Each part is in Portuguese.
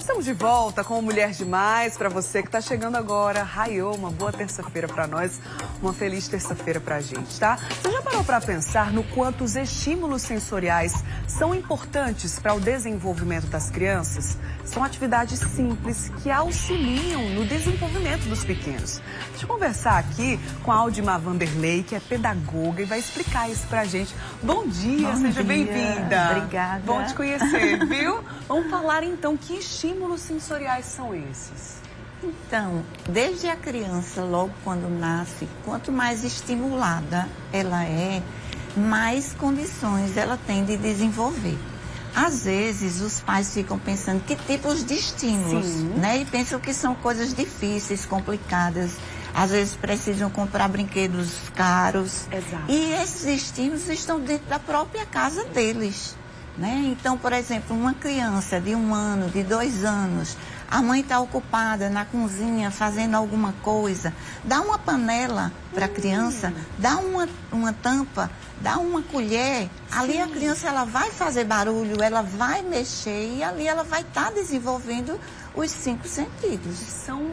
Estamos de volta com Mulher Demais. Para você que está chegando agora, raiou, uma boa terça-feira para nós, uma feliz terça-feira para a gente, tá? Você já parou para pensar no quanto os estímulos sensoriais são importantes para o desenvolvimento das crianças? São atividades simples que auxiliam no desenvolvimento dos pequenos. Deixa eu conversar aqui com a Aldimar Vanderlei, que é pedagoga e vai explicar isso para a gente. Bom dia, seja bem-vinda. Obrigada. Bom te conhecer, viu? Vamos falar então que estímulos sensoriais são esses? Então, desde a criança, logo quando nasce, quanto mais estimulada ela é, mais condições ela tem de desenvolver. Às vezes, os pais ficam pensando que tipos de estímulos, né? E pensam que são coisas difíceis, complicadas. Às vezes precisam comprar brinquedos caros. Exato. E esses estímulos estão dentro da própria casa deles, né? Então, por exemplo, uma criança de 1 ano, de 2 anos, a mãe está ocupada na cozinha fazendo alguma coisa, dá uma panela para a criança, dá uma tampa, dá uma colher, ali a criança ela vai fazer barulho, ela vai mexer e ali ela vai estar desenvolvendo os 5 sentidos. São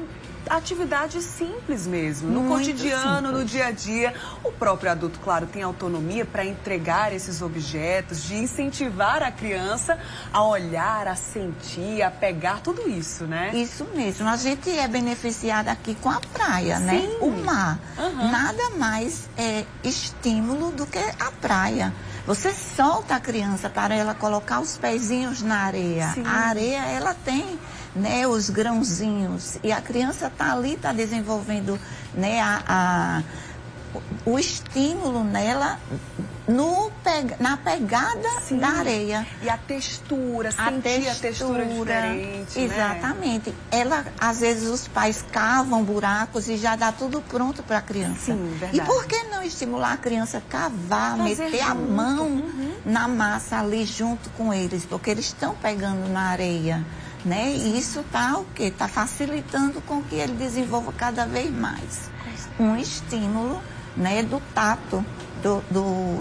atividades simples mesmo, no Muito cotidiano, simples. no dia a dia. O próprio adulto, claro, tem autonomia para entregar esses objetos, de incentivar a criança a olhar, a sentir, a pegar, tudo isso, né? Isso mesmo, a gente é beneficiada aqui com a praia, né? Sim. O mar. Uhum. Nada mais é estímulo do que a praia. Você solta a criança para ela colocar os pezinhos na areia. Sim. A areia, ela tem, né, os grãozinhos. E a criança está ali, está desenvolvendo, né, o estímulo nela na pegada da areia. E a textura, sentir a textura diferente, exatamente. né? Ela, às vezes, os pais cavam buracos e já dá tudo pronto para a criança. Sim, verdade. E por que não estimular a criança a cavar, Fazer meter a junto. mão na massa ali junto com eles? Porque eles estão pegando na areia, né? E isso está o quê? Está facilitando com que ele desenvolva cada vez mais um estímulo, né, do tato.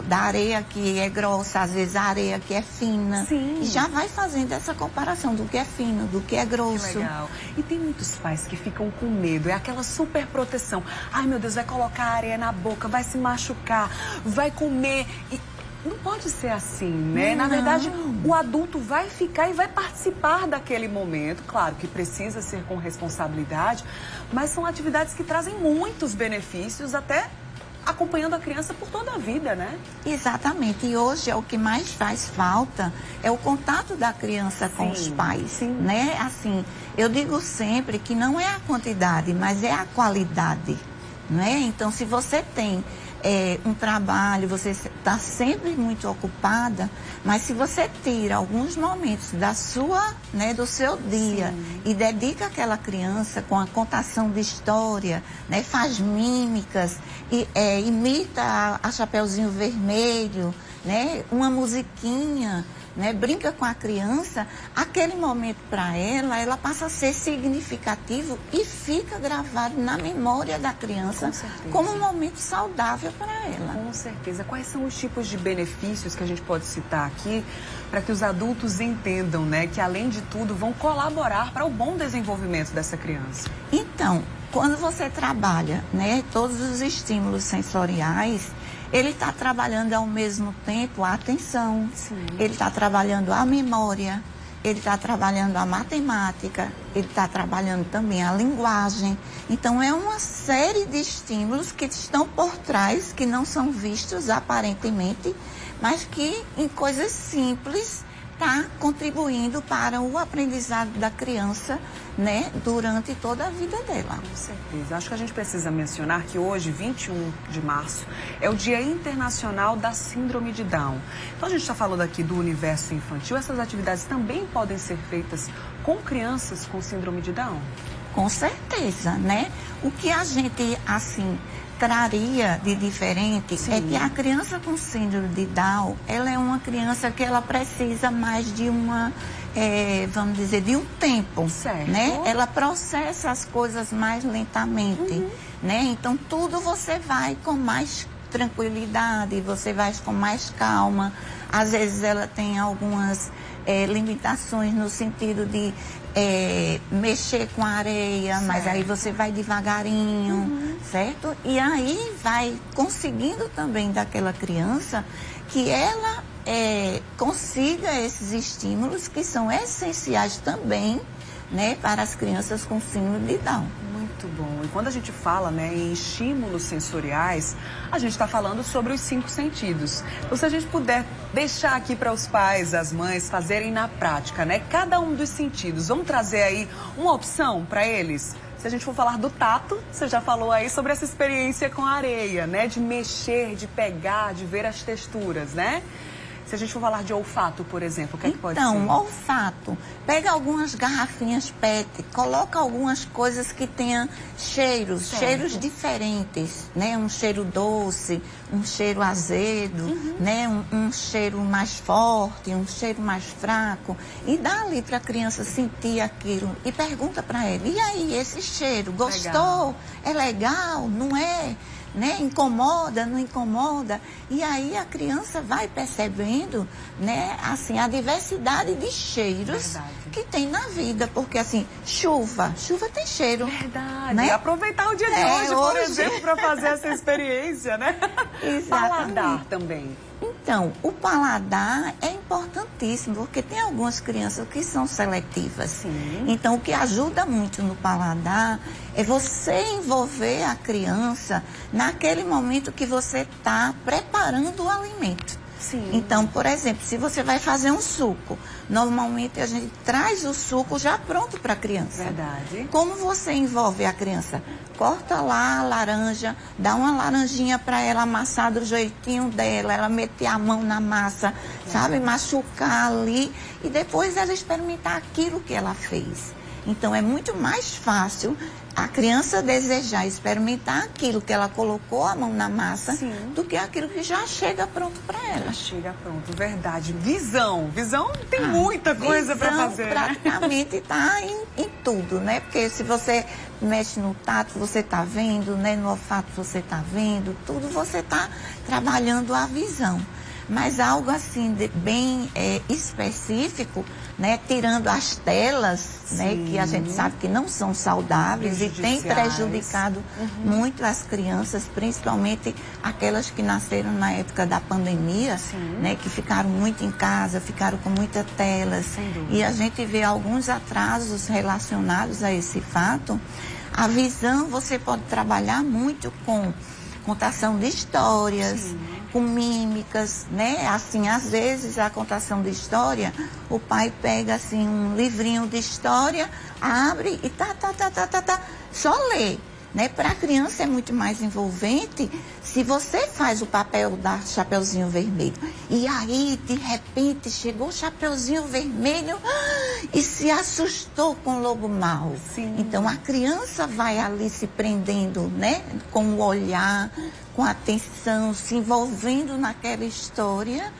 Da areia que é grossa, às vezes a areia que é fina. Sim. E já vai fazendo essa comparação do que é fino, do que é grosso. Que legal. E tem muitos pais que ficam com medo, é aquela super proteção. Ai, meu Deus, vai colocar areia na boca, vai se machucar, vai comer. E não pode ser assim, né? Não. Na verdade, o adulto vai ficar e vai participar daquele momento. Claro que precisa ser com responsabilidade, mas são atividades que trazem muitos benefícios, até acompanhando a criança por toda a vida, né? Exatamente. E hoje é o que mais faz falta é o contato da criança com os pais, né? Assim, eu digo sempre que não é a quantidade, mas é a qualidade, né? Então, se você tem um trabalho, você está sempre muito ocupada, mas se você tira alguns momentos do seu dia e dedica aquela criança com a contação de história, né, faz mímicas, imita a Chapeuzinho Vermelho, né, uma musiquinha, né, brinca com a criança, aquele momento para ela passa a ser significativo e fica gravado na memória da criança como um momento saudável para ela. Com certeza. Quais são os tipos de benefícios que a gente pode citar aqui para que os adultos entendam, né, que além de tudo vão colaborar para o bom desenvolvimento dessa criança? Então, quando você trabalha, né, todos os estímulos sensoriais, ele está trabalhando ao mesmo tempo a atenção, ele está trabalhando a memória, ele está trabalhando a matemática, ele está trabalhando também a linguagem. Então, é uma série de estímulos que estão por trás, que não são vistos aparentemente, mas que em coisas simples está contribuindo para o aprendizado da criança, né, durante toda a vida dela. Com certeza. Acho que a gente precisa mencionar que hoje, 21 de março, é o Dia Internacional da Síndrome de Down. Então a gente está falando aqui do universo infantil. Essas atividades também podem ser feitas com crianças com síndrome de Down? Com certeza, né? O que a gente, assim, traria de diferente é que a criança com síndrome de Down, ela é uma criança que ela precisa mais de vamos dizer, de um tempo, né? Ela processa as coisas mais lentamente, né? Então, tudo você vai com mais tranquilidade, você vai com mais calma. Às vezes ela tem algumas limitações no sentido de mexer com a areia, certo. Mas aí você vai devagarinho, certo? E aí vai conseguindo também daquela criança que ela consiga esses estímulos que são essenciais também, né, para as crianças com síndrome de Down. Muito bom. E quando a gente fala, né, em estímulos sensoriais, a gente está falando sobre os 5 sentidos. Então, se a gente puder deixar aqui para os pais, as mães, fazerem na prática, né, cada um dos sentidos, vamos trazer aí uma opção para eles? Se a gente for falar do tato, você já falou aí sobre essa experiência com a areia, né, de mexer, de pegar, de ver as texturas, né? Se a gente for falar de olfato, por exemplo, o que é que pode ser? Então, olfato. Pega algumas garrafinhas PET, coloca algumas coisas que tenham cheiros, certo. Cheiros diferentes, né? Um cheiro doce, um cheiro azedo, né? Um cheiro mais forte, um cheiro mais fraco. E dá ali para a criança sentir aquilo e pergunta para ela, e aí, esse cheiro, gostou? Legal. É legal? Não é? Né? Incomoda, não incomoda? E aí a criança vai percebendo, né, assim, a diversidade de cheiros que tem na vida. Porque, assim, chuva tem cheiro. Verdade. Né? Aproveitar o dia de hoje, por exemplo, para fazer essa experiência, né? Exatamente. Paladar também. Então, o paladar é importantíssimo, porque tem algumas crianças que são seletivas. Sim. Então, o que ajuda muito no paladar é você envolver a criança naquele momento que você está preparando o alimento. Sim. Então, por exemplo, se você vai fazer um suco, normalmente a gente traz o suco já pronto para a criança. Verdade. Como você envolve a criança? Corta lá a laranja, dá uma laranjinha para ela amassar do jeitinho dela, ela meter a mão na massa, sabe? Machucar ali e depois ela experimentar aquilo que ela fez. Então, é muito mais fácil a criança desejar experimentar aquilo que ela colocou a mão na massa, sim, do que aquilo que já chega pronto para ela. Já chega pronto, verdade. Visão tem muita coisa para fazer. Praticamente está em tudo, né? Porque se você mexe no tato, você está vendo, né? No olfato você está vendo, tudo você está trabalhando a visão. Mas algo assim bem específico, né, tirando as telas, né, que a gente sabe que não são saudáveis e tem prejudicado muito as crianças, principalmente aquelas que nasceram na época da pandemia, né, que ficaram muito em casa, ficaram com muitas telas. E a gente vê alguns atrasos relacionados a esse fato. A visão você pode trabalhar muito com contação de histórias, com mímicas, né? Assim, às vezes a contação de história, o pai pega assim um livrinho de história, abre e só lê, né? Para a criança é muito mais envolvente se você faz o papel da Chapeuzinho Vermelho. E aí, de repente, chegou o Chapeuzinho Vermelho e se assustou com o lobo mau. Sim. Então, a criança vai ali se prendendo, né? Com o olhar, com a atenção, se envolvendo naquela história.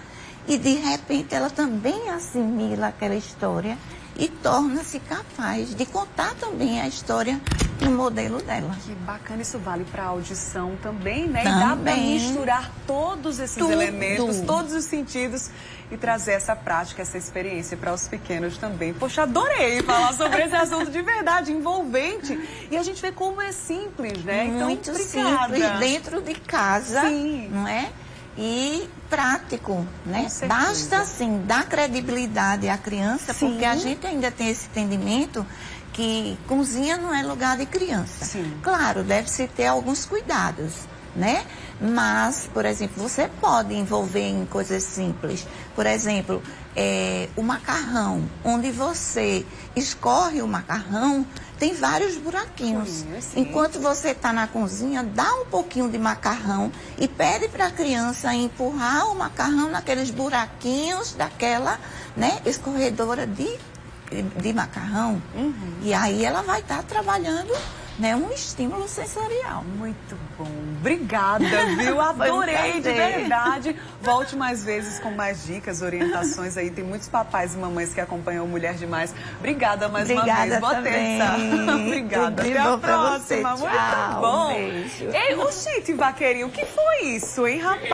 E, de repente, ela também assimila aquela história e torna-se capaz de contar também a história no modelo dela. Que bacana, isso vale para a audição também, né? Também. E dá para misturar todos esses elementos, todos os sentidos e trazer essa prática, essa experiência para os pequenos também. Poxa, adorei falar sobre esse assunto de verdade, envolvente. E a gente vê como é simples, né? Muito então, simples, dentro de casa, não é? E prático, né? Basta, assim, dar credibilidade à criança, porque a gente ainda tem esse entendimento que cozinha não é lugar de criança. Sim. Claro, deve-se ter alguns cuidados, né? Mas, por exemplo, você pode envolver em coisas simples. Por exemplo, o macarrão, onde você escorre o macarrão, tem vários buraquinhos. Enquanto você está na cozinha, dá um pouquinho de macarrão e pede para a criança empurrar o macarrão naqueles buraquinhos daquela, né, escorredora de macarrão. E aí ela vai estar trabalhando, né, um estímulo sensorial. Muito bom. Obrigada, viu? Adorei, de verdade. Volte mais vezes com mais dicas, orientações aí. Tem muitos papais e mamães que acompanham Mulher Demais. Obrigada mais uma vez. Boa terça. Obrigada. Até a próxima. Muito bom. Um beijo. Ei, o Vaqueirinho, o que foi isso, hein, rapaz?